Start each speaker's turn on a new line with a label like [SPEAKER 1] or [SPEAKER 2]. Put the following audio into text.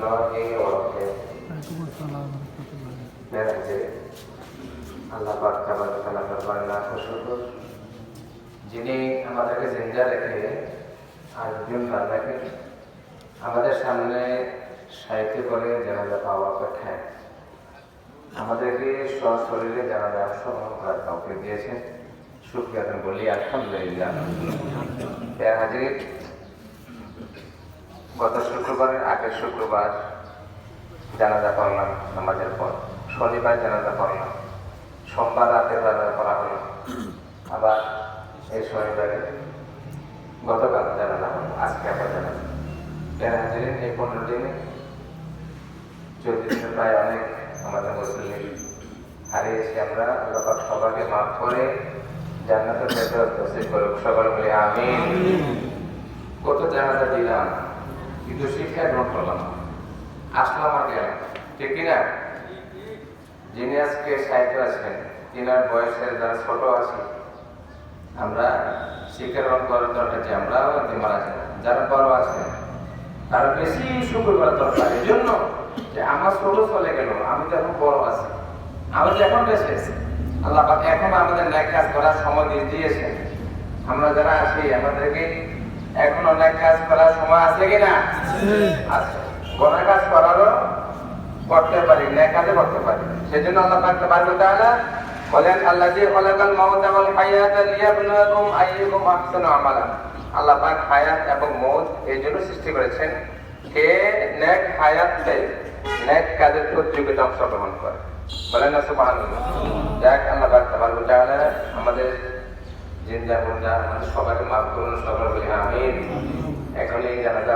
[SPEAKER 1] الله وبركاته. আল্লাহ পাক তাআলা দরবারে লাখ শুকর, যিনি আমাদেরকে জিন্দা রেখে আরেকজন রাজাকে আমাদের সামনে সাহিত্য করে জানাজা পাওয়া অপেক্ষায় আমাদেরকে সশরীরে জানাজা অংশগ্রহণ করার কাউকে দিয়েছেন। শুকরিয়া বলি আলহামদুলিল্লাহ। হাজির, গত শুক্রবারের আগের শুক্রবার জানাজা পড়লাম নামাজের পর, শনিবার জানাজা পড়লাম, সোমবার রাতে জানাজা পড়া হলো, আবার এই শনিবারে গতকাল জানাজা হলো, আজকে আবার জানাজা। হাজির, এই 15 দিনে 14 দিনের প্রায় অনেক আমাদের মুসলিম হারিয়েছি আমরা। আল্লাহ পাক সবাইকে মাফ করে জান্নাতের ফেরদৌস নসিব করুক, সবাই বলে আমিন। কত জানাজা দিলাম কিন্তু শিক্ষা গ্রহণ করলাম, আসলাম আর গেলাম, ঠিক কিনা? যিনি আজকে সাহিত্য আছেন, তিনার বয়সের যারা ছোট আছে, আমরা শিক্ষা গ্রহণ করার দরকার যে আমরাও মারা যাই। যারা বড় আছেন তারা বেশি শুক্র করার দরকার, এই জন্য যে আমার ছোট চলে গেল, আমি তো এখন বড় আছি, আমি তো এখন বেঁচে আছি। আল্লাহ পাক এখন আমাদের ন্যায় কাজ করার সময় দিয়েছেন। আমরা যারা আছি আমাদেরকে এখন অনেক কাজ করার সময় আছে কিনা? আছে। কোন কাজ করারও করতে পারি, ন্যায় কাজে করতে পারি। সেজন্য আল্লাহ পাক তাবারক ওয়া তাআলা বলেন, আল্লাযী খালাকাল মাউতা ওয়াল হায়াতা লিয়াবলুয়াকুম আইয়ুকুম আহসানু আমালা। আল্লাহ পাক হায়াত এবং মওত এই জন্য সৃষ্টি করেছেন কে নেক হায়াত দেয়, নেক কাজের প্রতিযোগিতা অংশগ্রহণ করে। বলেন না সুবহানাল্লাহ। যাক, আল্লাহ পাক তাবারক ওয়া তাআলা আমাদের জিন্দা মুর্দা আমাদের সবাইকে মাফ করুন, সবাই বলি আমিন। এখন এই জানাজা